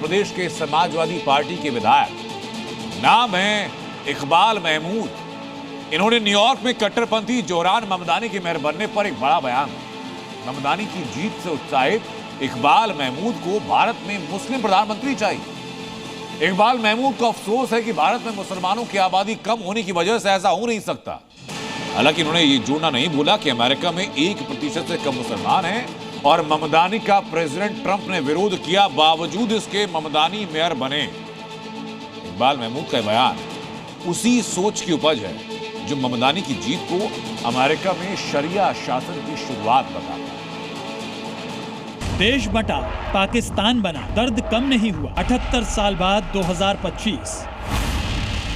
प्रदेश के समाजवादी पार्टी के विधायक, नाम है इकबाल महमूद। इन्होंने न्यूयॉर्क में कट्टरपंथी जोहरान ममदानी के मेयर बनने पर एक बड़ा बयान दिया। ममदानी की जीत से उत्साहित इकबाल महमूद को भारत में मुस्लिम प्रधानमंत्री चाहिए। इकबाल महमूद को अफसोस है कि भारत में मुसलमानों की आबादी कम होने की वजह से ऐसा हो नहीं सकता। हालांकि उन्होंने ये जोड़ना नहीं भूला कि अमेरिका में 1% से कम मुसलमान हैं और ममदानी का प्रेसिडेंट ट्रंप ने विरोध किया, बावजूद इसके ममदानी मेयर बने। इकबाल महमूद का बयान उसी सोच की उपज है जो ममदानी की जीत को अमेरिका में शरिया शासन की शुरुआत बताता है। देश बटा, पाकिस्तान बना, दर्द कम नहीं हुआ। 78 साल बाद 2025,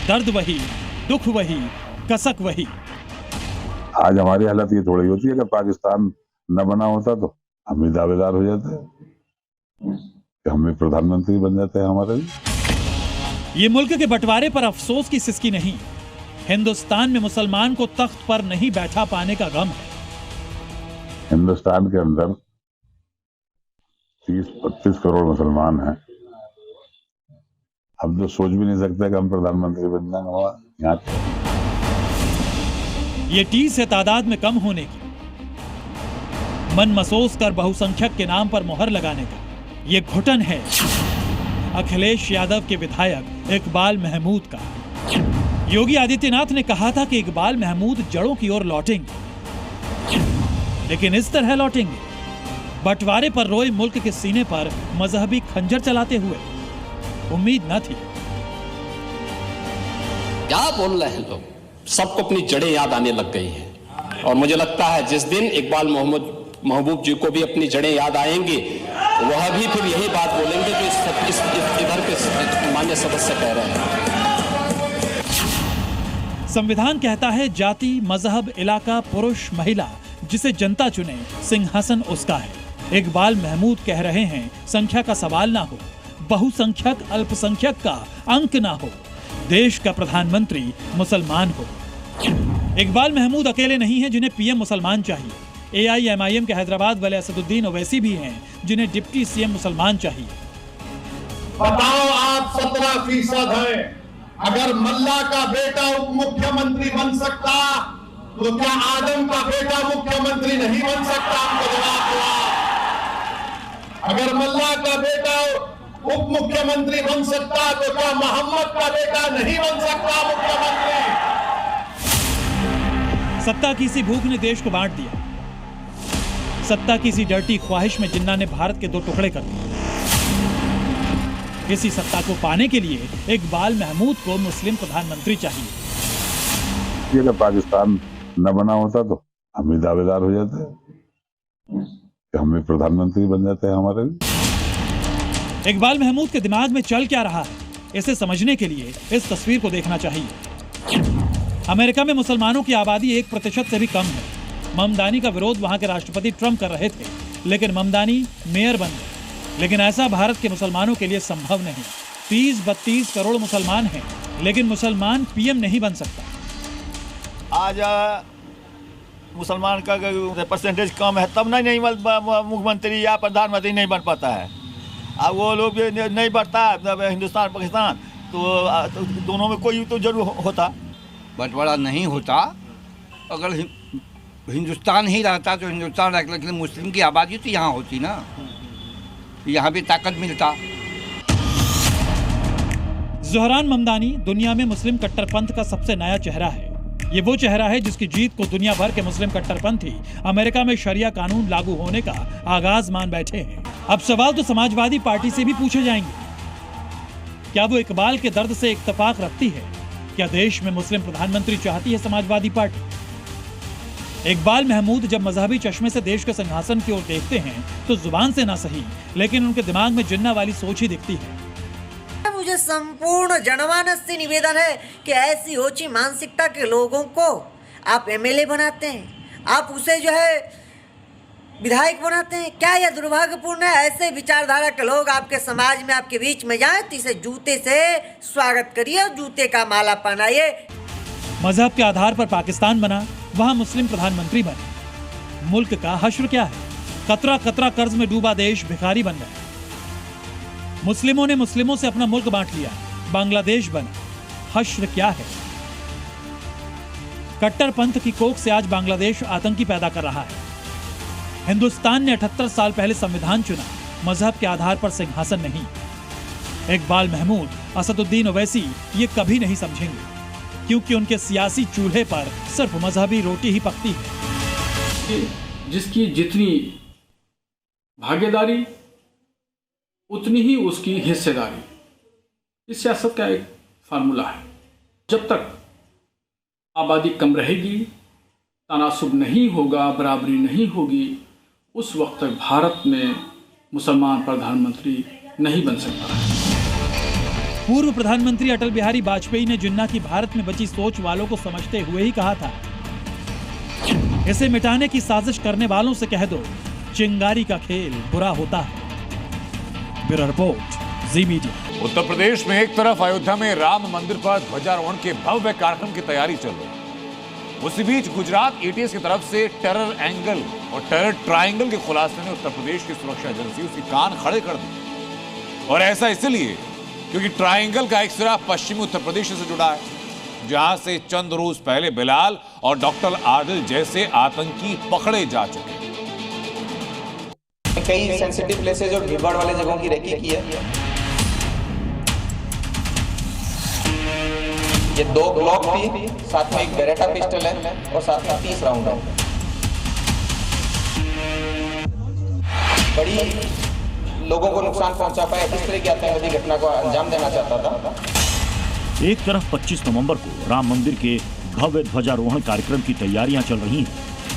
दर्द वही, दुख वही, कसक वही। आज हमारी हालत ये थोड़ी होती है कि पाकिस्तान न बना होता तो हम भी दावेदार हो जाते कि हम भी प्रधानमंत्री बन जाते हैं हमारे भी। ये मुल्क के बंटवारे पर अफसोस की सिसकी नहीं, हिंदुस्तान में मुसलमान को तख्त पर नहीं बैठा पाने का गम है। हिंदुस्तान के अंदर 30-32 करोड़ मुसलमान हैं। हम तो सोच भी नहीं सकते कि हम प्रधानमंत्री बन जाएंगे यहाँ। ये 30 है तादाद में कम होने की, मन मसोस कर बहुसंख्यक के नाम पर मोहर लगाने का ये घुटन है अखिलेश यादव के विधायक इकबाल महमूद का। योगी आदित्यनाथ ने कहा था कि इकबाल महमूद जड़ों की ओर लौटेंगे, लेकिन इस तरह लौटेंगे, बंटवारे पर रोए मुल्क के सीने पर मजहबी खंजर चलाते हुए। उम्मीद न थी। क्या बोल रहे हैं लोग, सबको अपनी जड़ें याद आने लग गई हैं और मुझे लगता है जिस दिन इकबाल महमूद जी को भी अपनी जड़ें याद आएंगी, वह भी फिर यही बात बोलेंगे जो इधर के मान्य सदस्य कह रहे हैं। संविधान कहता है जाति, मजहब, इलाका, पुरुष, महिला, जिसे जनता चुने सिंहासन उसका है। इकबाल महमूद कह रहे हैं संख्या का सवाल ना हो, बहुसंख्यक अल्पसंख्यक का अंक ना हो, देश का प्रधानमंत्री मुसलमान हो। इकबाल महमूद अकेले नहीं हैं जिन्हें पीएम मुसलमान चाहिए। AIMIM के हैदराबाद वाले असदुद्दीन ओवैसी भी हैं जिन्हें डिप्टी सीएम मुसलमान चाहिए। बताओ, आप 17% हैं। अगर मल्ला का बेटा उप मुख्यमंत्री बन सकता तो क्या आदम का बेटा मुख्यमंत्री नहीं बन सकता? हमको जवाब दो। अगर मल्ला का बेटा उप मुख्यमंत्री बन सकता तो क्या मोहम्मद का बेटा नहीं बन सकता मुख्यमंत्री? सत्ता की सी भूख ने देश को बांट दिया। सत्ता की सी डर्टी ख्वाहिश में जिन्ना ने भारत के 2 टुकड़े कर दिए। इसी सत्ता को पाने के लिए इकबाल महमूद को मुस्लिम प्रधानमंत्री चाहिए। अगर पाकिस्तान न बना होता तो हम भी दावेदार हो जाते कि हम भी प्रधानमंत्री बन जाते हैं हमारे भी। इकबाल महमूद के दिमाग में चल क्या रहा है, इसे समझने के लिए इस तस्वीर को देखना चाहिए। अमेरिका में मुसलमानों की आबादी 1% से भी कम है। ममदानी का विरोध वहां के राष्ट्रपति ट्रंप कर रहे थे, लेकिन ममदानी मेयर बन गए। लेकिन ऐसा भारत के मुसलमानों के लिए संभव नहीं। 30-32 करोड़ मुसलमान हैं, लेकिन मुसलमान पीएम नहीं बन सकता। आज मुसलमान का परसेंटेज कम है, तब नहीं मुख्यमंत्री या प्रधानमंत्री नहीं बन पाता है। अब वो लोग नहीं बढ़ता हिंदुस्तान पाकिस्तान, तो दोनों में कोई तो जरूर होता। बंटवारा नहीं होता। अगर हिंदुस्तान ही रहता तो हिंदुस्तान रहता, लेकिन मुस्लिम की आबादी तो यहाँ होती ना, यहाँ भी ताकत मिलता। जोहरान ममदानी दुनिया में मुस्लिम कट्टरपंथ का सबसे नया चेहरा है। ये वो चेहरा है जिसकी जीत को दुनिया भर के मुस्लिम कट्टरपंथी अमेरिका में शरिया कानून लागू होने का आगाज मान बैठे हैं। अब सवाल तो समाजवादी पार्टी से भी पूछे जाएंगे, क्या वो इकबाल के दर्द से इत्तेफाक रखती है? क्या देश में मुस्लिम प्रधानमंत्री चाहती है समाजवादी पार्टी? इकबाल महमूद जब मजहबी चश्मे से देश के सिंहासन की ओर देखते हैं तो जुबान से ना सही, लेकिन उनके दिमाग में जिन्ना वाली सोच ही दिखती है। मुझे संपूर्ण जनमानस से निवेदन है कि ऐसी ओछी मानसिकता के लोगों को आप MLA बनाते हैं, आप उसे जो है विधायक बनाते हैं। क्या यह दुर्भाग्यपूर्ण है? ऐसे विचारधारा के लोग आपके समाज में, आपके बीच में जाए तो इसे जूते से स्वागत करिए और जूते का माला पहनाइए। मजहब के आधार पर पाकिस्तान बना, वहां मुस्लिम प्रधानमंत्री बने। मुल्क का हश्र क्या है? कतरा कतरा कर्ज में डूबा देश भिखारी बन गया। मुस्लिमों ने मुस्लिमों से अपना मुल्क बांट लिया, बांग्लादेश बना। हश्र क्या है? कट्टरपंथ की कोख से आज बांग्लादेश आतंकी पैदा कर रहा है। हिंदुस्तान ने 78 साल पहले संविधान चुना, मजहब के आधार पर सिंहासन नहीं। इकबाल महमूद, असदुद्दीन ओवैसी ये कभी नहीं समझेंगे, क्योंकि उनके सियासी चूल्हे पर सिर्फ मजहबी रोटी ही पकती है। जिसकी जितनी भागीदारी उतनी ही उसकी हिस्सेदारी, इस सियासत का एक फार्मूला है। जब तक आबादी कम रहेगी, तनासुब नहीं होगा, बराबरी नहीं होगी, उस वक्त तक भारत में मुसलमान प्रधानमंत्री नहीं बन सकता है। पूर्व प्रधानमंत्री अटल बिहारी वाजपेयी ने जिन्ना की भारत में बची सोच वालों को समझते हुए ही कहा था, इसे मिटाने की साजिश करने वालों से कह दो, चिंगारी का खेल बुरा होता है। ब्यूरो रिपोर्ट, जी मीडिया। उत्तर प्रदेश में एक तरफ अयोध्या में राम मंदिर पर ध्वजारोहण के भव्य कार्यक्रम की तैयारी चल रही है, उसी बीच गुजरात एटीएस की तरफ से टेरर एंगल और टेरर ट्रायंगल के खुलासे ने उत्तर प्रदेश की सुरक्षा एजेंसी उसके कान खड़े कर दिए। और ऐसा इसलिए क्योंकि ट्रायंगल का एक सिरा पश्चिमी उत्तर प्रदेश से जुड़ा है, जहां से चंद रोज पहले बिलाल और डॉक्टर आदिल जैसे आतंकी पकड़े जा चुके। कई सेंसिटिव प्लेसेज और भीड़भाड़ वाले जगहों की रेकी की है। ये 2 ग्लॉक थी, साथ में एक बेरेटा पिस्टल है और साथ में 30 राउंड है। बड़ी लोगों को नुकसान पहुंचा पाया, इस तरह की आतंकवादी घटना को अंजाम देना चाहता था। एक तरफ 25 नवंबर को राम मंदिर के भव्य ध्वजारोहण कार्यक्रम की तैयारियां चल रही हैं,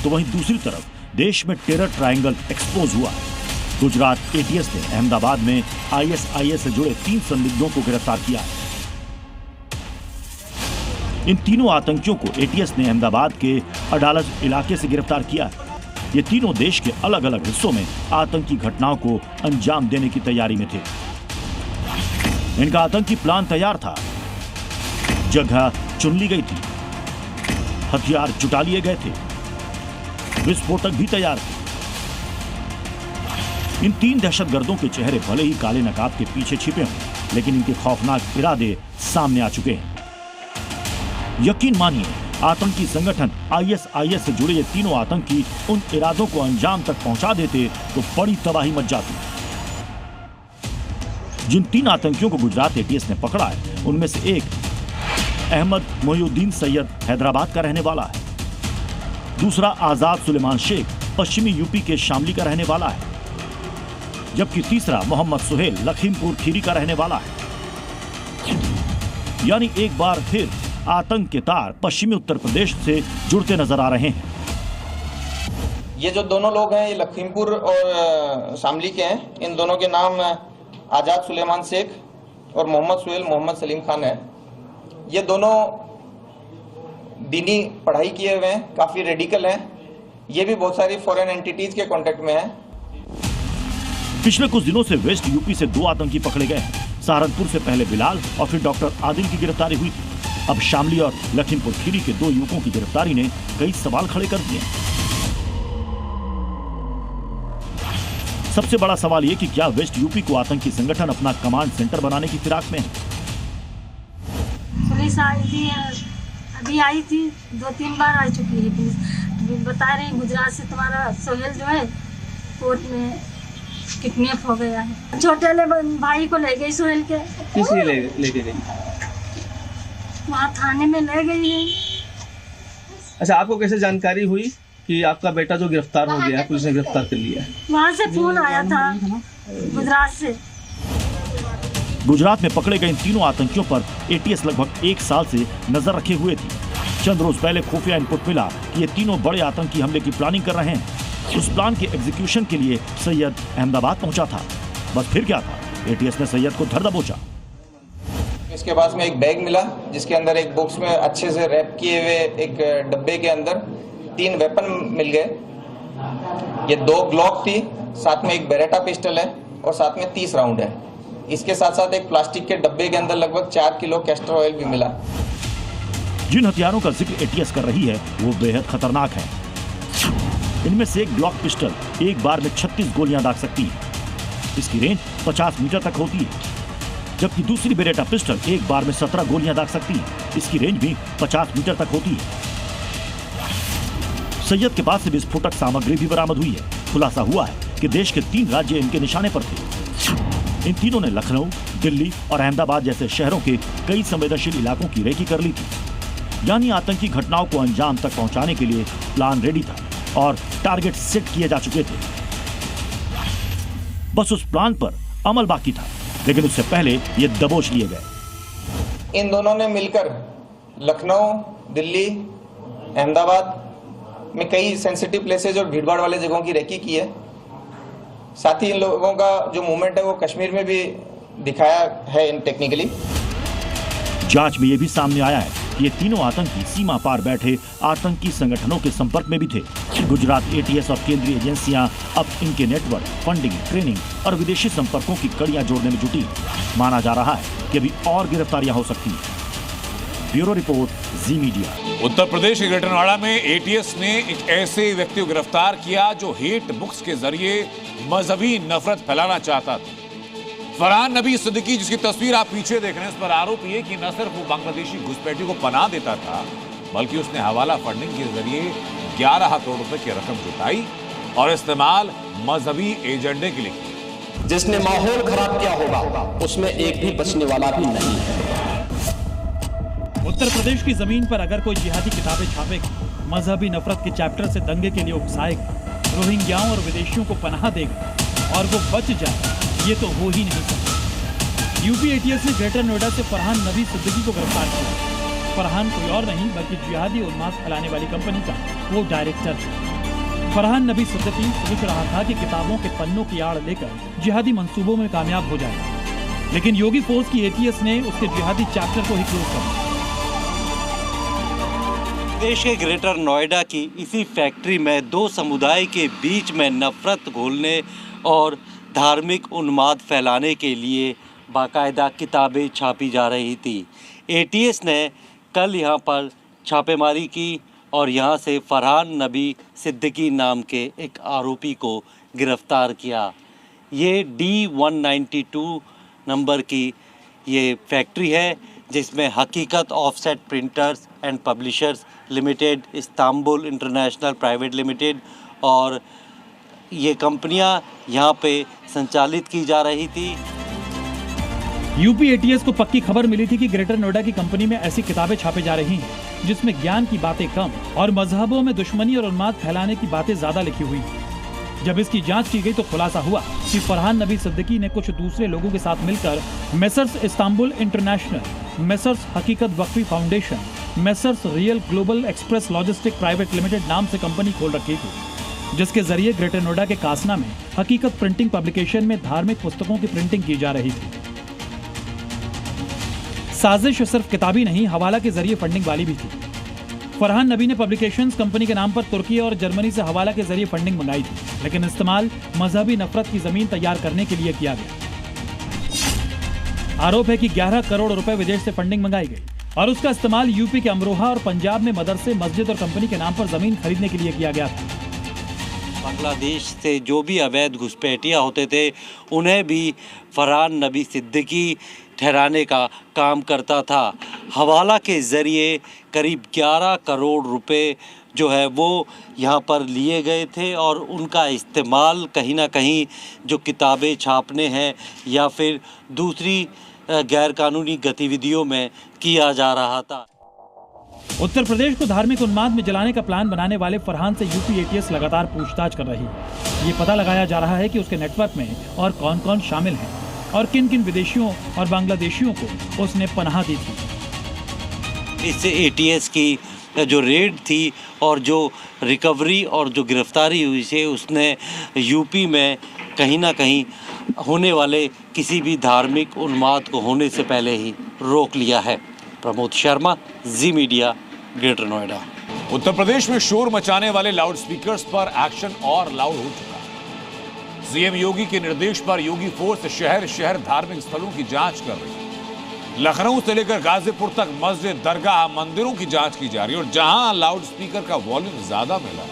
तो वहीं दूसरी तरफ देश में टेरर ट्रायंगल एक्सपोज हुआ है। गुजरात एटीएस ने अहमदाबाद में आईएसआईएस से जुड़े 3 संदिग्धों को गिरफ्तार किया है। इन तीनों आतंकियों को एटीएस ने अहमदाबाद के अडालज इलाके से गिरफ्तार किया है। ये तीनों देश के अलग अलग हिस्सों में आतंकी घटनाओं को अंजाम देने की तैयारी में थे। इनका आतंकी प्लान तैयार था, जगह चुन ली गई थी, हथियार जुटा लिए गए थे, विस्फोटक भी तैयार थे। इन 3 दहशतगर्दों के चेहरे भले ही काले नकाब के पीछे छिपे हों, लेकिन इनके खौफनाक इरादे सामने आ चुके हैं। यकीन मानिए, आतंकी संगठन आईएसआईएस से जुड़े ये तीनों आतंकी उन इरादों को अंजाम तक पहुंचा देते तो बड़ी तबाही मच जाती। जिन 3 आतंकियों को गुजरात एटीएस ने पकड़ा है, उनमें से एक अहमद मोहिउद्दीन सैयद हैदराबाद का रहने वाला है, दूसरा आजाद सुलेमान शेख पश्चिमी यूपी के शामली का रहने वाला है, जबकि तीसरा मोहम्मद सुहेल लखीमपुर खीरी का रहने वाला है। यानी एक बार फिर आतंक के तार पश्चिमी उत्तर प्रदेश से जुड़ते नजर आ रहे हैं। ये जो दोनों लोग हैं, ये लखीमपुर और शामली के हैं। इन दोनों के नाम आजाद सुलेमान शेख और मोहम्मद सुहेल मोहम्मद सलीम खान है। ये दोनों दीनी पढ़ाई किए हुए हैं, काफी रेडिकल हैं। ये भी बहुत सारी फॉरेन एंटिटीज के कांटेक्ट में हैं। पिछले कुछ दिनों से वेस्ट यूपी से 2 आतंकी पकड़े गए हैं। सहारनपुर से पहले बिलाल और फिर डॉक्टर आदिल की गिरफ्तारी हुई थी। अब शामली और लखीमपुर खीरी के 2 युवकों की गिरफ्तारी ने कई सवाल खड़े कर दिए। सबसे बड़ा सवाल ये कि क्या वेस्ट यूपी को आतंकी संगठन अपना कमांड सेंटर बनाने की फिराक में है? पुलिस आई थी, अभी आई थी, 2-3 बार आ चुकी है पुलिस। बता रही गुजरात से तुम्हारा सोहेल जो है कोर्ट में किडनैप हो गया है। छोटे भाई को ले गई सोहेल के। किस लिए लेके गई? वहाँ थाने में ले गई है। अच्छा, आपको कैसे जानकारी हुई कि आपका बेटा जो गिरफ्तार हो गया है, पुलिस ने गिरफ्तार कर लिया है? वहाँ से फोन आया था गुजरात से। गुजरात में पकड़े गए इन तीनों आतंकियों पर एटीएस लगभग 1 साल से नजर रखे हुए थी। चंद रोज पहले खुफिया इनपुट मिला कि ये तीनों बड़े आतंकी हमले की प्लानिंग कर रहे हैं। उस प्लान के एग्जीक्यूशन के लिए सैयद अहमदाबाद पहुंचा था। बस फिर क्या था, एटीएस ने सैयद को धर दबोचा। इसके पास में एक बैग मिला, जिसके अंदर एक बॉक्स में अच्छे से रैप किए हुए एक डब्बे के अंदर 3 वेपन मिल गए। ये 2 ग्लॉक थी, साथ में एक बेरेटा पिस्टल है और साथ में 30 राउंड है। इसके साथ साथ एक प्लास्टिक के डब्बे के अंदर लगभग 4 किलो कैस्टर ऑयल भी मिला। जिन हथियारों का जिक्र एटीएस कर रही है वो बेहद खतरनाक है। इनमें से एक ग्लॉक पिस्टल एक बार में 36 गोलियां दाग सकती है। इसकी रेंज 50 मीटर तक होती है, जबकि दूसरी बेरेटा पिस्टल एक बार में 17 गोलियां दाग सकती है। इसकी रेंज भी 50 मीटर तक होती है। सैयद के पास से विस्फोटक सामग्री भी बरामद हुई है। खुलासा हुआ है कि देश के 3 राज्य इनके निशाने पर थे। इन तीनों ने लखनऊ, दिल्ली और अहमदाबाद जैसे शहरों के कई संवेदनशील इलाकों की रेकी कर ली थी। यानी आतंकी घटनाओं को अंजाम तक पहुंचाने के लिए प्लान रेडी था और टारगेट सेट किए जा चुके थे। बस उस प्लान पर अमल बाकी था, लेकिन उससे पहले ये दबोच लिए गए। इन दोनों ने मिलकर लखनऊ, दिल्ली, अहमदाबाद में कई सेंसिटिव प्लेसेज और भीड़भाड़ वाले जगहों की रेकी की है। साथ ही इन लोगों का जो मूवमेंट है वो कश्मीर में भी दिखाया है इन टेक्निकली। जांच में यह भी सामने आया है कि ये तीनों आतंकी सीमा पार बैठे आतंकी संगठनों के संपर्क में भी थे। गुजरात ATS और केंद्रीय एजेंसियां अब इनके नेटवर्क, फंडिंग, ट्रेनिंग और विदेशी संपर्कों की कड़ियां जोड़ने में जुटी। माना जा रहा है कि अभी और गिरफ्तारियां हो सकती हैं। ब्यूरो रिपोर्ट, जी मीडिया। उत्तर प्रदेश के ग्रेटर नोएडा में ATS ने एक ऐसे व्यक्ति को गिरफ्तार किया जो हेट बुक्स के जरिए मजहबी नफरत फैलाना चाहता था। फरहान नबी सिद्दीकी, जिसकी तस्वीर आप पीछे देख रहे हैं, इस पर आरोप ये कि न सिर्फ वो बांग्लादेशी घुसपैठियों को पनाह देता था, बल्कि उसने हवाला फंडिंग के जरिए 11 करोड़ रुपए की रकम जुटाई और इस्तेमाल मजहबी एजेंडे के लिए किया। जिसने माहौल खराब किया होगा उसमें एक भी बचने वाला भी नहीं है। उत्तर प्रदेश की जमीन पर अगर कोई जिहादी किताबें छापेगा, मजहबी नफरत के चैप्टर से दंगे के लिए उकसाएगा, रोहिंग्याओं और विदेशियों को पनाह देगा और वो बच जाए, ये तो हो ही नहीं सकता। यूपी ATS ने ग्रेटर नोएडा से फरहान नबी सिद्दीकी को गिरफ्तार किया। फरहान कोई और नहीं बल्कि जिहादी उन्माद फैलाने वाली कंपनी का वो डायरेक्टर है। फरहान नबी सिद्दीकी सोच रहा था कि किताबों के पन्नों की आड़ लेकर जिहादी मंसूबों में कामयाब हो जाएगा, लेकिन योगी फोर्स की ATS ने उसके जिहादी चैप्टर को ही क्लोज कर दिया। देश के ग्रेटर नोएडा की इसी फैक्ट्री में 2 समुदाय के बीच में नफरत घोलने और धार्मिक उन्माद फैलाने के लिए बाकायदा किताबें छापी जा रही थी। ATS ने कल यहां पर छापेमारी की और यहां से फरहान नबी सिद्दीकी नाम के एक आरोपी को गिरफ्तार किया। ये D192 नंबर की ये फैक्ट्री है, जिसमें हकीकत offset printers and publishers limited, Istanbul international private limited और ये कंपनियां यहाँ पे संचालित की जा रही थी। यूपी ATS को पक्की खबर मिली थी कि ग्रेटर नोएडा की कंपनी में ऐसी किताबें छापे जा रही हैं जिसमें ज्ञान की बातें कम और मजहबों में दुश्मनी और उन्माद फैलाने की बातें ज्यादा लिखी हुई हैं। जब इसकी जांच की गई तो खुलासा हुआ कि फरहान नबी सिद्दीकी ने कुछ दूसरे लोगों के साथ मिलकर messrs Istanbul international, Messrs Hakikat Vakfi foundation, Messrs Real Global Express Logistic Private Limited नाम से कंपनी खोल रखी थी, जिसके जरिए ग्रेटर नोएडा के कासना में हकीकत प्रिंटिंग पब्लिकेशन में धार्मिक पुस्तकों की प्रिंटिंग की जा रही थी। साजिश सिर्फ किताबी नहीं, हवाला के जरिए फंडिंग वाली भी थी। फरहान नबी ने पब्लिकेशंस कंपनी के नाम पर तुर्की और जर्मनी से हवाला के जरिए फंडिंग मंगाई थी, लेकिन इस्तेमाल मजहबी नफरत की जमीन तैयार करने के लिए किया गया। आरोप है कि 11 करोड़ रुपए विदेश से फंडिंग मंगाई गई और उसका इस्तेमाल यूपी के अमरोहा और पंजाब में मदरसे, मस्जिद और कंपनी के नाम पर जमीन खरीदने के लिए किया गया था। बांग्लादेश से जो भी अवैध घुसपैठिया होते थे उन्हें भी फरहान नबी सिद्दीकी ठहराने का काम करता था। हवाला के ज़रिए करीब 11 करोड़ रुपए जो है वो यहाँ पर लिए गए थे और उनका इस्तेमाल कहीं ना कहीं जो किताबें छापने हैं या फिर दूसरी गैरकानूनी गतिविधियों में किया जा रहा था। उत्तर प्रदेश को धार्मिक उन्माद में जलाने का प्लान बनाने वाले फरहान से यूपी ATS लगातार पूछताछ कर रही है। ये पता लगाया जा रहा है कि उसके नेटवर्क में और कौन कौन शामिल हैं और किन किन विदेशियों और बांग्लादेशियों को उसने पनाह दी थी। इससे ATS की जो रेड थी और जो रिकवरी और जो गिरफ्तारी हुई से उसने यूपी में कहीं ना कहीं होने वाले किसी भी धार्मिक उन्माद को होने से पहले ही रोक लिया है। प्रमोद शर्मा, जी मीडिया, ग्रेटर नोएडा। उत्तर प्रदेश में शोर मचाने वाले लाउड स्पीकर्स पर एक्शन और लाउड हो चुका है। सीएम योगी के निर्देश पर योगी फोर्स शहर शहर धार्मिक स्थलों की जांच कर रही है। लखनऊ से लेकर गाजीपुर तक मस्जिद, दरगाह, मंदिरों की जांच की जा रही है और जहां लाउड स्पीकर का वॉल्यूम ज्यादा मिला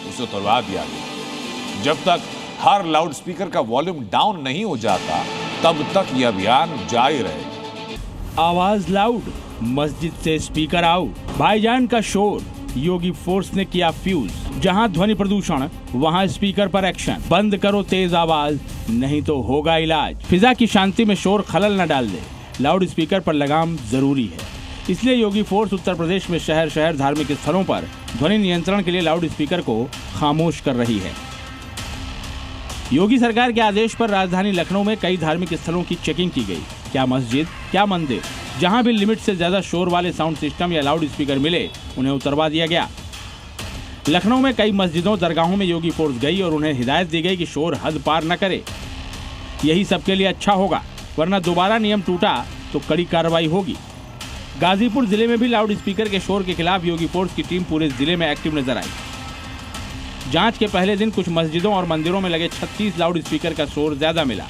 उसे उतरवा दिया गया। जब तक हर लाउड स्पीकर का वॉल्यूम डाउन नहीं हो जाता, तब तक यह अभियान जारी रहेगा। आवाज लाउड, मस्जिद से स्पीकर आउट, भाईजान का शोर, योगी फोर्स ने किया फ्यूज। जहां ध्वनि प्रदूषण वहां स्पीकर पर एक्शन। बंद करो तेज आवाज, नहीं तो होगा इलाज। फिजा की शांति में शोर खलल न डाल दे, लाउड स्पीकर पर लगाम जरूरी है। इसलिए योगी फोर्स उत्तर प्रदेश में शहर शहर धार्मिक स्थलों पर ध्वनि नियंत्रण के लिए लाउड स्पीकर को खामोश कर रही है। योगी सरकार के आदेश पर राजधानी लखनऊ में कई धार्मिक स्थलों की चेकिंग की गई। क्या मस्जिद, क्या मंदिर, जहां भी लिमिट से ज्यादा शोर वाले साउंड सिस्टम या लाउड स्पीकर मिले, उन्हें उतरवा दिया गया। लखनऊ में कई मस्जिदों, दरगाहों में योगी फोर्स गई और उन्हें हिदायत दी गई कि शोर हद पार न करे। यही सबके लिए अच्छा होगा, वरना दोबारा नियम टूटा तो कड़ी कार्रवाई होगी। गाजीपुर जिले में भी लाउड स्पीकर के शोर के खिलाफ योगी फोर्स की टीम पूरे जिले में एक्टिव नजर आई। जांच के पहले दिन कुछ मस्जिदों और मंदिरों में लगे 36 लाउड स्पीकर का शोर ज्यादा मिला,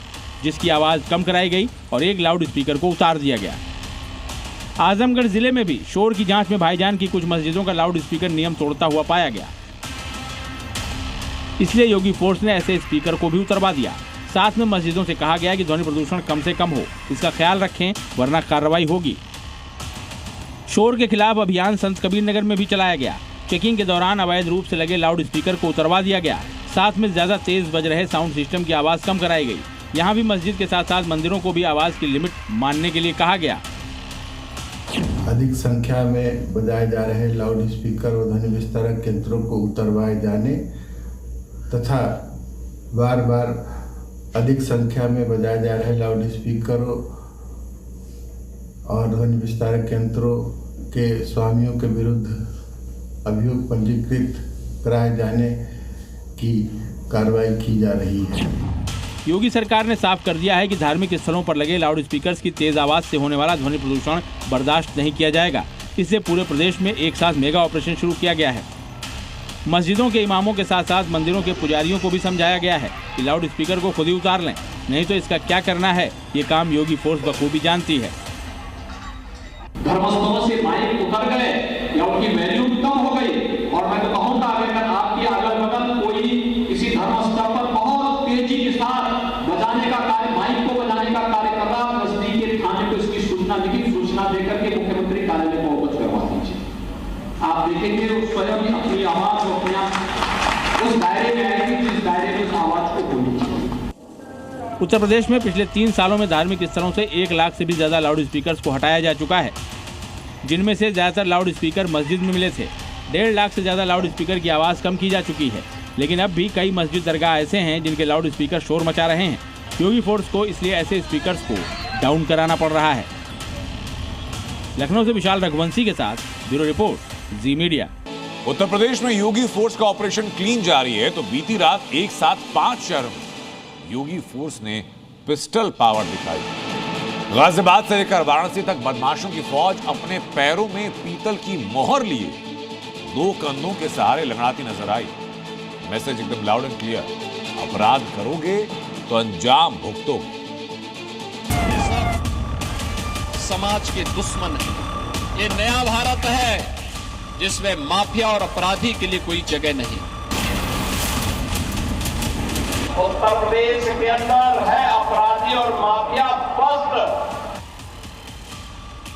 जिसकी आवाज कम कराई गई और एक लाउड स्पीकर को उतार दिया गया। आजमगढ़ जिले में भी शोर की जांच में भाईजान की कुछ मस्जिदों का लाउड स्पीकर नियम तोड़ता हुआ पाया गया। इसलिए योगी फोर्स ने ऐसे स्पीकर को भी उतरवा दिया। साथ में मस्जिदों से कहा गया कि ध्वनि प्रदूषण कम से कम हो, इसका ख्याल रखें, वरना कार्रवाई होगी। शोर के खिलाफ अभियान संत कबीर नगर में भी चलाया गया। चेकिंग के दौरान अवैध रूप से लगे लाउड स्पीकर को उतरवा दिया गया। साथ में ज्यादा तेज बज रहे साउंड सिस्टम की आवाज कम कराई गई। यहाँ भी मस्जिद के साथ साथ मंदिरों को भी आवाज की लिमिट मानने के लिए कहा गया। अधिक संख्या में बजाए जा रहे लाउड स्पीकर और ध्वनि विस्तारक यंत्रों को उतरवाए जाने तथा बार बार अधिक संख्या में बजाए जा रहे लाउड स्पीकरों और ध्वनि विस्तारक यंत्रों के स्वामियों के विरुद्ध अभियोग पंजीकृत कराए जाने की कार्रवाई की जा रही है। योगी सरकार ने साफ कर दिया है कि धार्मिक स्थलों पर लगे लाउड स्पीकर्स की तेज आवाज से होने वाला ध्वनि प्रदूषण बर्दाश्त नहीं किया जाएगा। इससे पूरे प्रदेश में एक साथ मेगा ऑपरेशन शुरू किया गया है। मस्जिदों के इमामों के साथ साथ मंदिरों के पुजारियों को भी समझाया गया है कि लाउड स्पीकर को खुद ही उतार लें, नहीं तो इसका क्या करना है ये काम योगी फोर्स बखूबी जानती है। धर्मस्थलों से माइक उतर गए या उनकी वैल्यू कम हो गई, और मैं तो कहूँगा अगर आपके अगल बगल कोई किसी धर्मस्थल पर बहुत तेजी के साथ बजाने का कार्य, माइक को बजाने का कार्य कर रहा, नजदीक के थाने को इसकी सूचना लिखी, सूचना देकर के मुख्यमंत्री कार्यालय को अवगत करवा दीजिए। आप देखेंगे वो स्वयं अपनी आवाज उस दायरे में आएगी जिस दायरे में उस आवाज को बोलनी चाहिए। उत्तर प्रदेश में पिछले 3 सालों में धार्मिक स्थलों से 1 लाख से भी ज्यादा लाउड स्पीकर्स को हटाया जा चुका है, जिनमें से ज्यादातर लाउड स्पीकर मस्जिद में मिले थे। 1.5 लाख से ज्यादा लाउड स्पीकर की आवाज कम की जा चुकी है, लेकिन अब भी कई मस्जिद दरगाह ऐसे हैं जिनके लाउड स्पीकर शोर मचा रहे हैं। योगी फोर्स को इसलिए ऐसे स्पीकर्स को डाउन कराना पड़ रहा है। लखनऊ से विशाल रघुवंशी के साथ ब्यूरो रिपोर्ट, जी मीडिया। उत्तर प्रदेश में योगी फोर्स का ऑपरेशन क्लीन जारी है, तो बीती रात एक साथ 5 शहरों में योगी फोर्स ने पिस्टल पावर दिखाई। गाजियाबाद से लेकर वाराणसी तक बदमाशों की फौज अपने पैरों में पीतल की मोहर लिए 2 कंधों के सहारे लंगड़ाती नजर आई। मैसेज एकदम लाउड एंड क्लियर, अपराध करोगे तो अंजाम भुगतोगे। समाज के दुश्मन है। ये नया भारत है जिसमें माफिया और अपराधी के लिए कोई जगह नहीं। उत्तर प्रदेश के अंदर है अपराधी और माफिया बस्ट।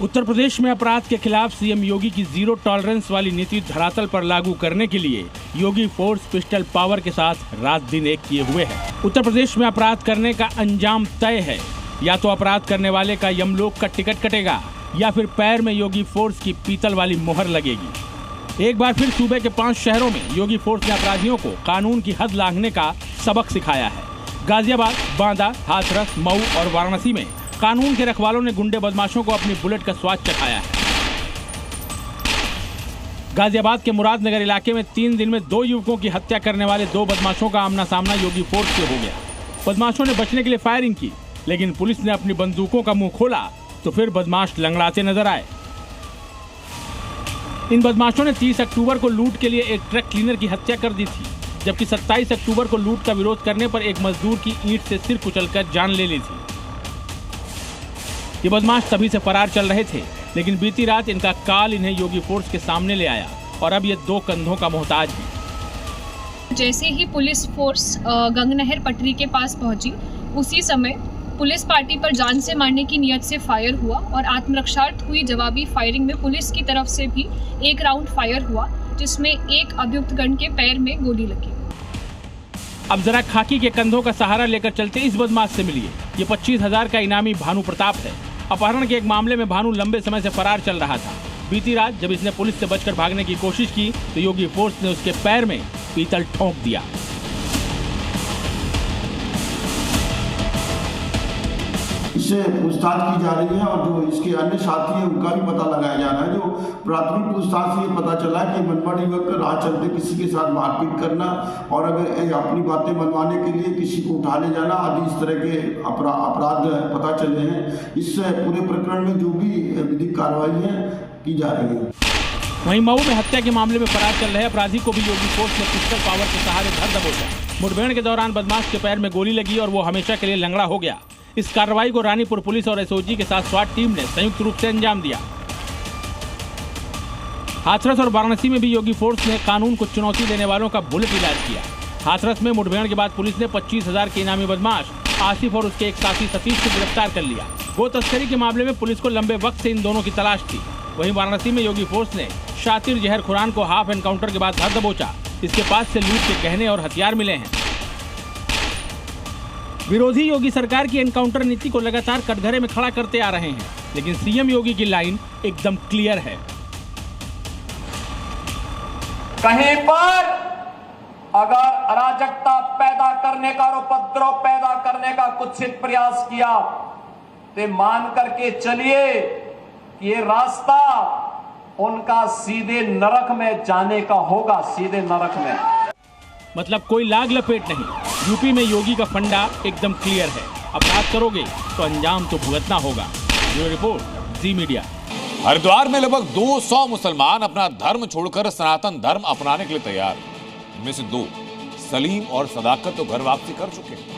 उत्तर प्रदेश में अपराध के खिलाफ सीएम योगी की जीरो टॉलरेंस वाली नीति धरातल पर लागू करने के लिए योगी फोर्स पिस्टल पावर के साथ रात दिन एक किए हुए है। उत्तर प्रदेश में अपराध करने का अंजाम तय है। या तो अपराध करने वाले का यमलोक का टिकट कटेगा या फिर पैर में योगी फोर्स की पीतल वाली मोहर लगेगी। एक बार फिर सूबे के 5 शहरों में योगी फोर्स ने अपराधियों को कानून की हद लांघने का सबक सिखाया है। गाजियाबाद, बांदा, हाथरस, मऊ और वाराणसी में कानून के रखवालों ने गुंडे बदमाशों को अपनी बुलेट का स्वाद चखाया है। गाजियाबाद के मुरादनगर इलाके में 3 दिन में 2 युवकों की हत्या करने वाले 2 बदमाशों का आमना सामना योगी फोर्स से हो गया। बदमाशों ने बचने के लिए फायरिंग की, लेकिन पुलिस ने अपनी बंदूकों का मुंह खोला तो फिर बदमाश लंगड़ाते नजर आए। इन बदमाशों ने 30 अक्टूबर को लूट के लिए एक ट्रक क्लीनर की हत्या कर दी थी, जबकि 27 अक्टूबर को लूट का विरोध करने पर एक मजदूर की ईंट से सिर कुचलकर जान ले ली थी। ये बदमाश तभी से फरार चल रहे थे, लेकिन बीती रात इनका काल इन्हें योगी फोर्स के सामने ले आया और अब ये 2 कंधों का मोहताज है। जैसे ही पुलिस फोर्स गंगनहर पटरी के पास पहुंची, उसी समय पुलिस पार्टी पर जान से मारने की नियत से फायर हुआ और आत्मरक्षार्थ हुई जवाबी फायरिंग में पुलिस की तरफ से भी एक राउंड फायर हुआ, जिसमें एक अभियुक्तगण के पैर में गोली लगी। अब जरा खाकी के कंधों का सहारा लेकर चलते इस बदमाश से मिलिए। ये 25,000 का इनामी भानु प्रताप है। अपहरण के एक मामले में भानु लंबे समय से फरार चल रहा था। बीती रात जब इसने पुलिस से बचकर भागने की कोशिश की तो योगी फोर्स ने उसके पैर में पीतल ठोंक दिया। इससे पूछताछ की जा रही है और जो इसके अन्य साथी हैं उनका भी पता लगाया जा रहा है। जो प्राथमिक पूछताछ से ये पता चला कि मनमानी युवक राह चलते किसी के साथ मारपीट करना और अगर अपनी बातें मनवाने के लिए किसी को उठा ले जाना आदि इस तरह के अपराध पता चले हैं। इस पूरे प्रकरण में जो भी विधिक कार्रवाई है की जा रही है। वहीं मऊ में हत्या के मामले में फरार चल रहे अपराधी को भी योगी फोर्स ने पिस्टल पावर के सहारे धर दबोचा। मुठभेड़ के दौरान बदमाश के पैर में गोली लगी और वो हमेशा के लिए लंगड़ा हो गया। इस कार्रवाई को रानीपुर पुलिस और एसओजी के साथ स्वाट टीम ने संयुक्त रूप से अंजाम दिया। हाथरस और वाराणसी में भी योगी फोर्स ने कानून को चुनौती देने वालों का बुलेट इलाज किया। हाथरस में मुठभेड़ के बाद पुलिस ने 25,000 के इनामी बदमाश आसिफ और उसके एक साथी सतीश को गिरफ्तार कर लिया। गो तस्करी के मामले में पुलिस को लंबे वक्त से इन दोनों की तलाश थी। वहीं वाराणसी में योगी फोर्स ने शातिर जहर खुरान को हाफ एनकाउंटर के बाद धर दबोचा। इसके पास से लूट के गहने और हथियार मिले हैं। विरोधी योगी सरकार की एनकाउंटर नीति को लगातार कटघरे में खड़ा करते आ रहे हैं, लेकिन सीएम योगी की लाइन एकदम क्लियर है। कहीं पर अगर अराजकता पैदा करने का और उपद्रव पैदा करने का कुत्सित प्रयास किया तो मान करके चलिए ये रास्ता उनका सीधे नरक में जाने का होगा, सीधे नरक में। मतलब कोई लाग लपेट नहीं। यूपी में योगी का फंडा एकदम क्लियर है। अपराध करोगे तो अंजाम तो भुगतना होगा। ब्यूरो रिपोर्ट, जी मीडिया। हरिद्वार में लगभग 200 मुसलमान अपना धर्म छोड़कर सनातन धर्म अपनाने के लिए तैयार हैं। इनमें से 2 सलीम और सदाकत तो घर वापसी कर चुके हैं।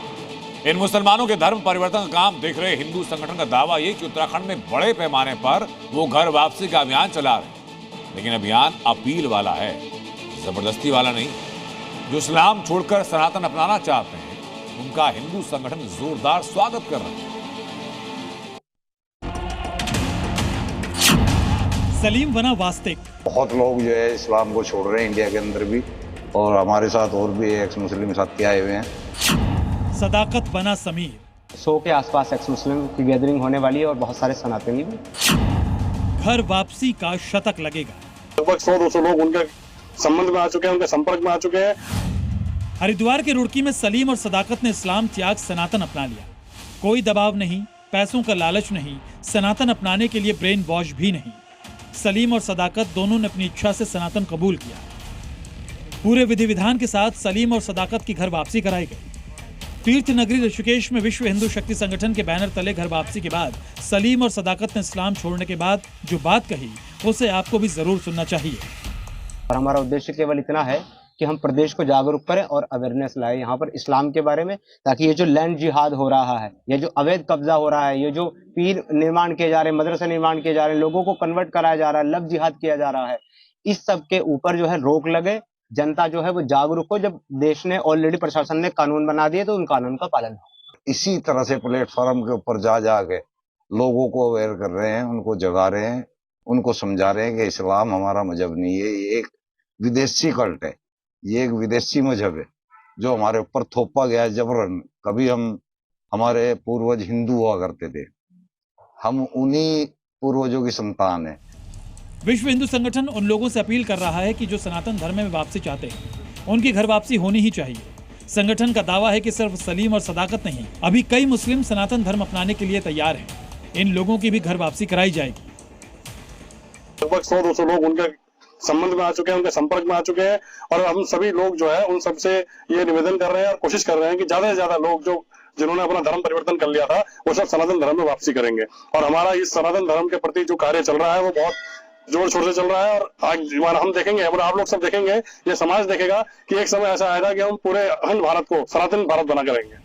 इन मुसलमानों के धर्म परिवर्तन का काम देख रहे हिंदू संगठन का दावा यह कि उत्तराखंड में बड़े पैमाने पर वो घर वापसी का अभियान चला रहे हैं, लेकिन अभियान अपील वाला है, जबरदस्ती वाला नहीं। जो इस्लाम छोड़कर सनातन अपनाना चाहते हैं उनका हिंदू संगठन जोरदार स्वागत कर रहे हैं। सलीम वना वास्तिक। बहुत लोग जो है इस्लाम को छोड़ रहे हैं इंडिया के अंदर भी, और हमारे साथ और भी एक्स मुस्लिम साथी आए हुए हैं। सदाकत बना समीर। 100 के आसपास एक्स मुस्लिम की गैदरिंग होने वाली है और बहुत सारे सनातनी भी। घर वापसी का शतक लगेगा। लगभग 100-200 लोग उनके संबंध में आ चुके हैं, उनके संपर्क में आ चुके हैं। हरिद्वार के रुड़की में सलीम और सदाकत ने इस्लाम त्याग सनातन अपना लिया। कोई दबाव नहीं, पैसों का लालच नहीं, सनातन अपनाने के लिए ब्रेन वॉश भी नहीं। सलीम और सदाकत दोनों ने अपनी इच्छा से सनातन कबूल किया। पूरे विधि विधान के साथ सलीम और सदाकत की घर वापसी कराई गई। तीर्थ नगरी ऋषिकेश में विश्व हिंदू शक्ति संगठन के बैनर तले घर वापसी के बाद सलीम और सदाकत ने इस्लाम छोड़ने के बाद जो बात कही उसे आपको भी जरूर सुनना चाहिए। और हमारा उद्देश्य केवल इतना है कि हम प्रदेश को जागरूक करें और अवेयरनेस लाएं यहाँ पर इस्लाम के बारे में, ताकि ये जो लैंड जिहाद हो रहा है, ये जो अवैध कब्जा हो रहा है, ये जो पीर निर्माण किए जा रहे हैं, मदरसा निर्माण किए जा रहे हैं, लोगों को कन्वर्ट कराया जा रहा है, लव जिहाद किया जा रहा है, इस सब के ऊपर जो है रोक लगे, जनता जो है वो जागरूक हो। जब देश ने ऑलरेडी प्रशासन ने कानून बना दिए तो उन कानून का पालन हो। इसी तरह से प्लेटफॉर्म के ऊपर जा के लोगों को अवेयर कर रहे हैं, उनको जगा रहे हैं, उनको समझा रहे हैं कि इस्लाम हमारा मजहब नहीं है, ये एक विदेशी कल्ट है, ये एक विदेशी मजहब है जो हमारे ऊपर थोपा गया है जबरन। कभी हमारे पूर्वज हिंदू हुआ करते थे, हम उन्हीं पूर्वजों की संतान है। विश्व हिंदू संगठन उन लोगों से अपील कर रहा है कि जो सनातन धर्म में वापसी चाहते हैं उनकी घर वापसी होनी ही चाहिए। संगठन का दावा है कि सिर्फ सलीम और सदाकत नहीं, अभी कई मुस्लिम सनातन धर्म अपनाने के लिए तैयार हैं। इन लोगों की भी घर वापसी कराई जाएगी। लगभग 100-200 लोग उनके संबंध में आ चुके हैं, उनके संपर्क में आ चुके हैं, और हम सभी लोग जो है उन सबसे ये निवेदन कर रहे हैं और कोशिश कर रहे हैं कि ज्यादा से ज्यादा लोग जो जिन्होंने अपना धर्म परिवर्तन कर लिया था वो सब सनातन धर्म में वापसी करेंगे। और हमारा इस सनातन धर्म के प्रति जो कार्य चल रहा है वो बहुत जोर शोर से चल रहा है, और आज हम देखेंगे और आप लोग सब देखेंगे, ये समाज देखेगा कि एक समय ऐसा आएगा कि हम पूरे अखंड भारत को सनातन भारत बना करेंगे।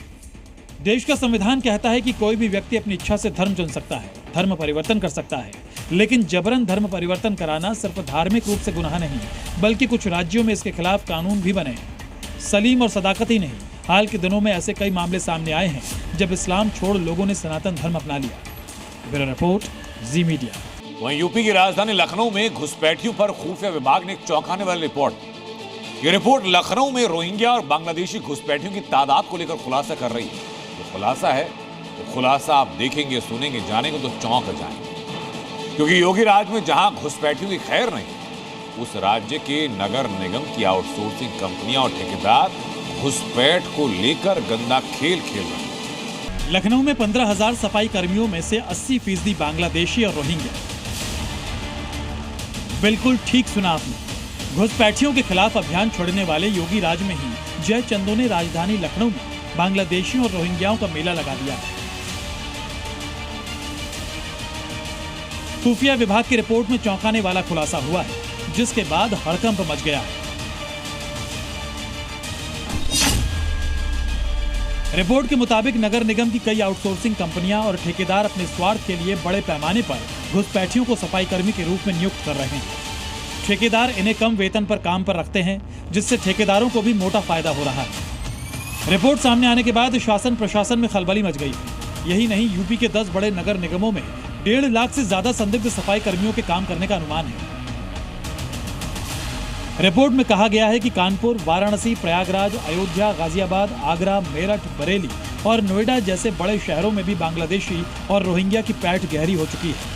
देश का संविधान कहता है कि कोई भी व्यक्ति अपनी इच्छा से धर्म चुन सकता है, धर्म परिवर्तन कर सकता है, लेकिन जबरन धर्म परिवर्तन कराना सिर्फ धार्मिक रूप से गुनाह नहीं, बल्कि कुछ राज्यों में इसके खिलाफ कानून भी बने हैं। सलीम और सदाकत ही नहीं, हाल के दिनों में ऐसे कई मामले सामने आए हैं जब इस्लाम छोड़ लोगों ने सनातन धर्म अपना लिया। ब्यूरो रिपोर्ट, जी मीडिया। वहीं यूपी की राजधानी लखनऊ में घुसपैठियों पर खुफिया विभाग ने एक चौंकाने वाली रिपोर्ट। ये रिपोर्ट लखनऊ में रोहिंग्या और बांग्लादेशी घुसपैठियों की तादाद को लेकर खुलासा कर रही है। जो खुलासा है तो खुलासा आप देखेंगे, सुनेंगे, जानेंगे तो चौंक जाएंगे, क्योंकि योगी राज में जहां घुसपैठियों की खैर नहीं, उस राज्य के नगर निगम की आउटसोर्सिंग कंपनियां और ठेकेदार घुसपैठ को लेकर गंदा खेल खेल रहे हैं। लखनऊ में 15,000 सफाई कर्मियों में से 80% बांग्लादेशी और रोहिंग्या। बिल्कुल ठीक सुना आपने। घुसपैठियों के खिलाफ अभियान छोड़ने वाले योगी राज में ही जय चंदो ने राजधानी लखनऊ में बांग्लादेशियों और रोहिंग्याओं का मेला लगा दिया। खुफिया विभाग की रिपोर्ट में चौंकाने वाला खुलासा हुआ है, जिसके बाद हड़कंप मच गया है। रिपोर्ट के मुताबिक नगर निगम की कई आउटसोर्सिंग कंपनियां और ठेकेदार अपने स्वार्थ के लिए बड़े पैमाने पर घुसपैठियों को सफाई कर्मी के रूप में नियुक्त कर रहे हैं। ठेकेदार इन्हें कम वेतन पर काम पर रखते हैं, जिससे ठेकेदारों को भी मोटा फायदा हो रहा है। रिपोर्ट सामने आने के बाद शासन प्रशासन में खलबली मच गई। यही नहीं, यूपी के 10 बड़े नगर निगमों में 1.5 लाख से ज्यादा संदिग्ध सफाई कर्मियों के काम करने का अनुमान है। रिपोर्ट में कहा गया है कि कानपुर, वाराणसी, प्रयागराज, अयोध्या, गाजियाबाद, आगरा, मेरठ, बरेली और नोएडा जैसे बड़े शहरों में भी बांग्लादेशी और रोहिंग्या की पैठ गहरी हो चुकी है।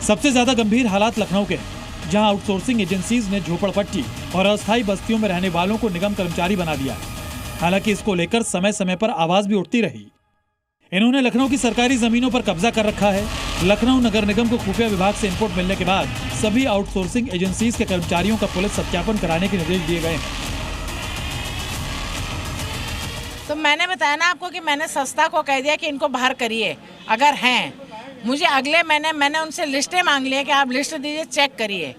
सबसे ज्यादा गंभीर हालात लखनऊ के हैं, जहां आउटसोर्सिंग एजेंसीज ने झोपड़पट्टी और अस्थायी बस्तियों में रहने वालों को निगम कर्मचारी बना दिया है। हालांकि इसको लेकर समय समय पर आवाज भी उठती रही। इन्होंने लखनऊ की सरकारी जमीनों पर कब्जा कर रखा है। लखनऊ नगर निगम को खुफिया विभाग से इनपुट मिलने के बाद सभी आउटसोर्सिंग एजेंसीज के कर्मचारियों का पुलिस सत्यापन कराने के निर्देश दिए गए हैं। तो मैंने बताया ना आपको कि मैंने संस्था को कह दिया कि इनको बाहर करिए, अगर हैं। मुझे अगले महीने मैंने उनसे लिस्टें मांग ली है कि आप लिस्ट दीजिए, चेक करिए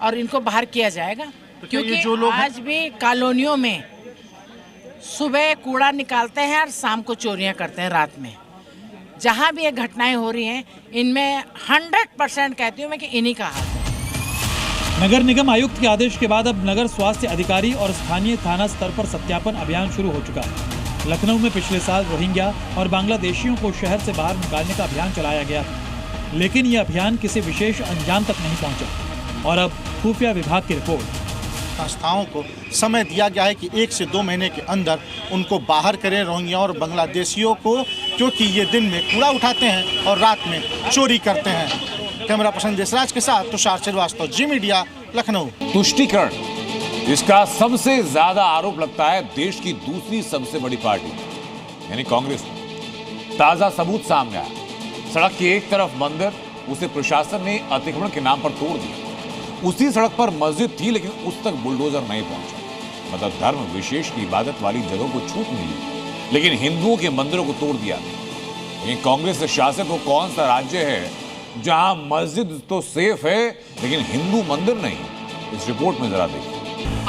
और इनको बाहर किया जाएगा। तो क्योंकि जो लोग आज भी कॉलोनियों में सुबह कूड़ा निकालते हैं और शाम को चोरियां करते हैं रात में। जहां भी ये घटनाएं हो रही हैं, इनमें 100% कहती हूँ मैं कि इन्हीं का हाथ है। नगर निगम आयुक्त के आदेश के बाद अब नगर स्वास्थ्य अधिकारी और स्थानीय थाना स्तर पर सत्यापन अभियान शुरू हो चुका है। लखनऊ में पिछले साल रोहिंग्या और बांग्लादेशियों को शहर से बाहर निकालने का अभियान चलाया गया था, लेकिन यह अभियान किसी विशेष अंजाम तक नहीं पहुंचा और अब खुफिया विभाग की रिपोर्ट। संस्थाओं को समय दिया गया है कि 1 से 2 महीने के अंदर उनको बाहर करें, रोहिंग्या और बांग्लादेशियों को, क्योंकि ये दिन में कूड़ा उठाते हैं और रात में चोरी करते हैं। कैमरा पर्सन देशराज के साथ तुषार श्रीवास्तव, जी मीडिया, लखनऊ। तुष्टीकरण, इसका सबसे ज्यादा आरोप लगता है देश की दूसरी सबसे बड़ी पार्टी यानी कांग्रेस में। ताजा सबूत सामने आया। सड़क की एक तरफ मंदिर, उसे प्रशासन ने अतिक्रमण के नाम पर तोड़ दिया। उसी सड़क पर मस्जिद थी, लेकिन उस तक बुलडोजर नहीं पहुंचा। मतलब धर्म विशेष की इबादत वाली जगहों को छूट मिली, लेकिन हिंदुओं के मंदिरों को तोड़ दिया। ये कांग्रेस शासित वो कौन सा राज्य है जहां मस्जिद तो सेफ है लेकिन हिंदू मंदिर नहीं? इस रिपोर्ट में जरा देखिए।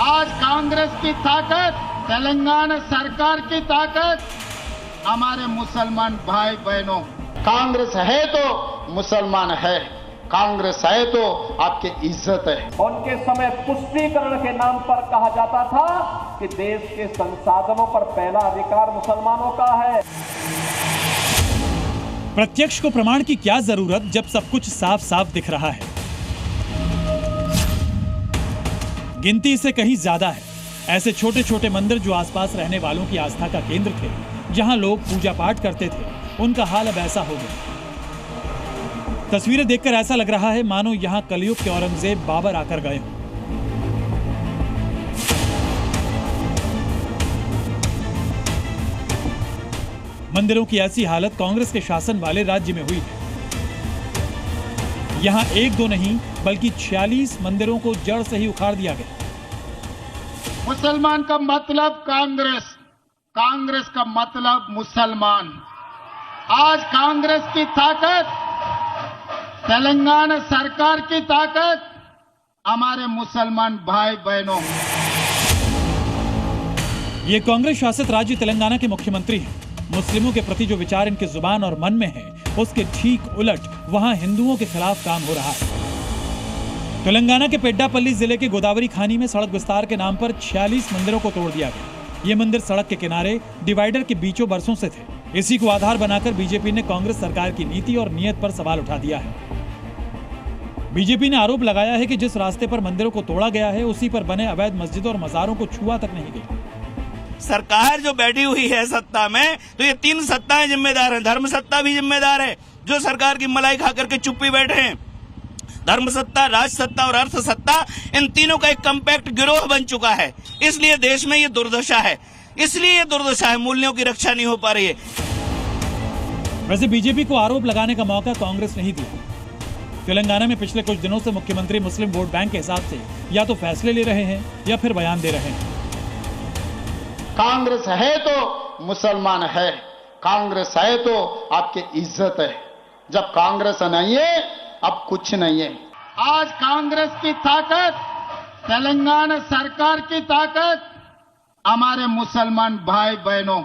आज कांग्रेस की ताकत, तेलंगाना सरकार की ताकत, हमारे मुसलमान भाई बहनों, कांग्रेस है तो मुसलमान है, कांग्रेस है तो आपकी इज्जत है। उनके समय पुष्टिकरण के नाम पर कहा जाता था कि देश के संसाधनों पर पहला अधिकार मुसलमानों का है। प्रत्यक्ष को प्रमाण की क्या जरूरत जब सब कुछ साफ साफ दिख रहा है। गिनती से कहीं ज्यादा है ऐसे छोटे छोटे मंदिर जो आसपास रहने वालों की आस्था का केंद्र थे, जहां लोग पूजा पाठ करते थे, उनका हाल अब ऐसा हो गया। तस्वीरें देखकर ऐसा लग रहा है मानो यहां कलयुग के औरंगजेब बाबर आकर गए हों। मंदिरों की ऐसी हालत कांग्रेस के शासन वाले राज्य में हुई है। यहां 1-2 नहीं बल्कि 46 मंदिरों को जड़ से ही उखाड़ दिया गया। मुसलमान का मतलब कांग्रेस, कांग्रेस का मतलब मुसलमान। आज कांग्रेस की ताकत, तेलंगाना सरकार की ताकत, हमारे मुसलमान भाई बहनों। ये कांग्रेस शासित राज्य तेलंगाना के मुख्यमंत्री हैं। मुस्लिमों के प्रति जो विचार इनके जुबान और मन में है, उसके ठीक उलट वहां हिंदुओं के खिलाफ काम हो रहा है। तेलंगाना के पेड्डापल्ली जिले के गोदावरी खानी में सड़क विस्तार के नाम पर 46 मंदिरों को तोड़ दिया गया। ये मंदिर सड़क के किनारे डिवाइडर के बीचों बरसों से थे। इसी को आधार बनाकर बीजेपी ने कांग्रेस सरकार की नीति और नीयत पर सवाल उठा दिया है। बीजेपी ने आरोप लगाया है कि जिस रास्ते पर मंदिरों को तोड़ा गया है उसी पर बने अवैध मस्जिदों और मज़ारों को छुआ तक नहीं गई। सरकार जो बैठी हुई है सत्ता में, तो ये 3 सत्ताएं जिम्मेदार हैं। धर्म सत्ता भी जिम्मेदार है, जो सरकार की मलाई खा करके चुप्पी बैठे हैं। धर्म सत्ता, राज सत्ता और अर्थ सत्ता, इन तीनों का एक कम्पैक्ट गिरोह बन चुका है। इसलिए देश में ये दुर्दशा है, इसलिए ये दुर्दशा है, मूल्यों की रक्षा नहीं हो पा रही है। वैसे बीजेपी को आरोप लगाने का मौका कांग्रेस नहीं दिया। तेलंगाना में पिछले कुछ दिनों से मुख्यमंत्री मुस्लिम वोट बैंक के हिसाब से या तो फैसले ले रहे हैं या फिर बयान दे रहे हैं। कांग्रेस है तो मुसलमान है, कांग्रेस है तो आपकी इज्जत है। जब कांग्रेस नहीं है, अब कुछ नहीं है। आज कांग्रेस की ताकत, तेलंगाना सरकार की ताकत, हमारे मुसलमान भाई बहनों।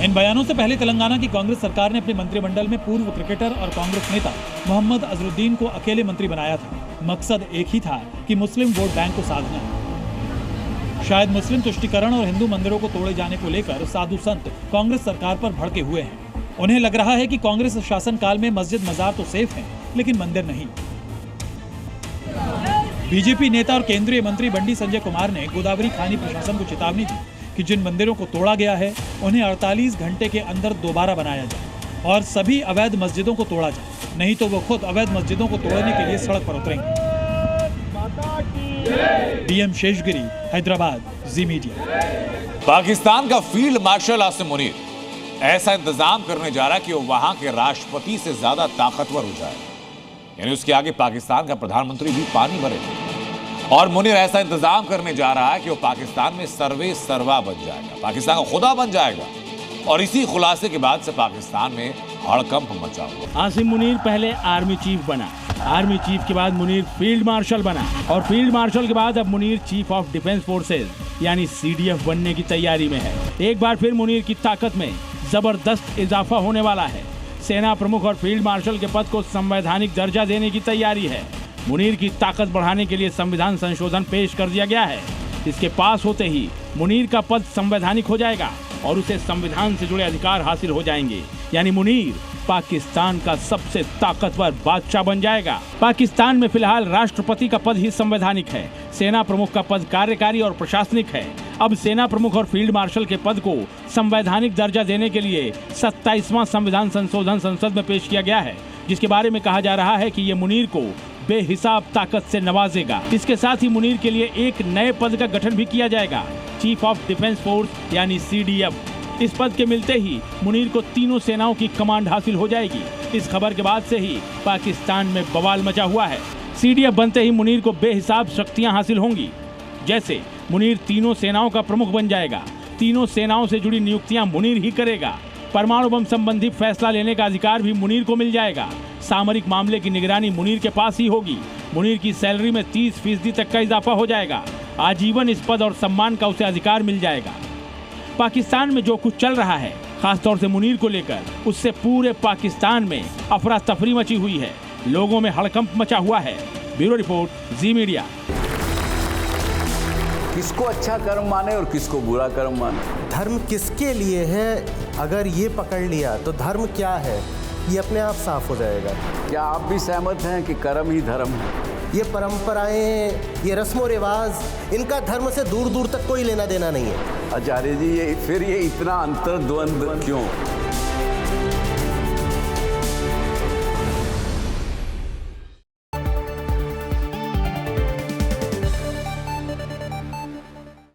इन बयानों से पहले तेलंगाना की कांग्रेस सरकार ने अपने मंत्रिमंडल में पूर्व क्रिकेटर और कांग्रेस नेता मोहम्मद अजरुद्दीन को अकेले मंत्री बनाया था। मकसद एक ही था कि मुस्लिम वोट बैंक को साधना। शायद मुस्लिम तुष्टीकरण और हिंदू मंदिरों को तोड़े जाने को लेकर साधु संत कांग्रेस सरकार पर भड़के हुए हैं। उन्हें लग रहा है कि कांग्रेस शासन काल में मस्जिद मजार तो सेफ हैं, लेकिन मंदिर नहीं। बीजेपी नेता और केंद्रीय मंत्री बंडी संजय कुमार ने गोदावरी खानी प्रशासन को चेतावनी दी कि जिन मंदिरों को तोड़ा गया है उन्हें 48 घंटे के अंदर दोबारा बनाया जाए और सभी अवैध मस्जिदों को तोड़ा जाए, नहीं तो वो खुद अवैध मस्जिदों को तोड़ने के लिए सड़क पर उतरेंगे। डीएम शेषगिरी, हैदराबाद, जी मीडिया। पाकिस्तान का फील्ड मार्शल आसिम मुनीर ऐसा इंतजाम करने जा रहा है कि वो वहां के राष्ट्रपति से ज्यादा ताकतवर हो जाए, यानी उसके आगे पाकिस्तान का प्रधानमंत्री भी पानी भरे। और मुनीर ऐसा इंतजाम करने जा रहा है कि वो पाकिस्तान में सर्वे सर्वा बन जाएगा, पाकिस्तान का खुदा बन जाएगा। और इसी खुलासे के बाद से पाकिस्तान में हड़कंप मचा हुआ। आसिम मुनीर पहले आर्मी चीफ बना, आर्मी चीफ के बाद मुनीर फील्ड मार्शल बना और फील्ड मार्शल के बाद अब Munir chief of defence forces यानी CDF बनने की तैयारी में है। एक बार फिर मुनीर की ताकत में जबरदस्त इजाफा होने वाला है। सेना प्रमुख और फील्ड मार्शल के पद को संवैधानिक दर्जा देने की तैयारी है। मुनीर की ताकत बढ़ाने के लिए संविधान संशोधन पेश कर दिया गया है। इसके पास होते ही मुनीर का पद संवैधानिक हो जाएगा और उसे संविधान से जुड़े अधिकार हासिल हो जाएंगे, यानी मुनीर पाकिस्तान का सबसे ताकतवर बादशाह बन जाएगा। पाकिस्तान में फिलहाल राष्ट्रपति का पद ही संवैधानिक है, सेना प्रमुख का पद कार्यकारी और प्रशासनिक है। अब सेना प्रमुख और फील्ड मार्शल के पद को संवैधानिक दर्जा देने के लिए 27वां संविधान संशोधन संसद में पेश किया गया है, जिसके बारे में कहा जा रहा है कि ये मुनीर को बेहिसाब ताकत से नवाजेगा। इसके साथ ही मुनीर के लिए एक नए पद का गठन भी किया जाएगा, चीफ ऑफ डिफेंस फोर्स यानी CDF। इस पद के मिलते ही मुनीर को तीनों सेनाओं की कमांड हासिल हो जाएगी। इस खबर के बाद से ही पाकिस्तान में बवाल मचा हुआ है। CDF बनते ही मुनीर को बेहिसाब शक्तियां हासिल होंगी। जैसे मुनीर तीनों सेनाओं का प्रमुख बन जाएगा, तीनों सेनाओं से जुड़ी नियुक्तियां मुनीर ही करेगा। परमाणु बम संबंधी फैसला लेने का अधिकार भी मुनीर को मिल जाएगा। सामरिक मामले की निगरानी मुनीर के पास ही होगी। मुनीर की सैलरी में 30% तक का इजाफा हो जाएगा। आजीवन इस पद और सम्मान का उसे अधिकार मिल जाएगा। पाकिस्तान में जो कुछ चल रहा है, खासतौर से मुनीर को लेकर, उससे पूरे पाकिस्तान में अफरा तफरी मची हुई है, लोगों में हड़कंप मचा हुआ है। ब्यूरो रिपोर्ट, जी मीडिया। किसको अच्छा कर्म माने और किसको बुरा कर्म माने। धर्म किसके लिए है, अगर ये पकड़ लिया तो धर्म क्या है ये अपने आप साफ हो जाएगा। क्या आप भी सहमत हैं कि कर्म ही धर्म है? ये परंपराएं, ये रस्मों रिवाज, इनका धर्म से दूर दूर तक कोई लेना देना नहीं है। आचार्य जी, ये इतना अंतर्द्वंद क्यों?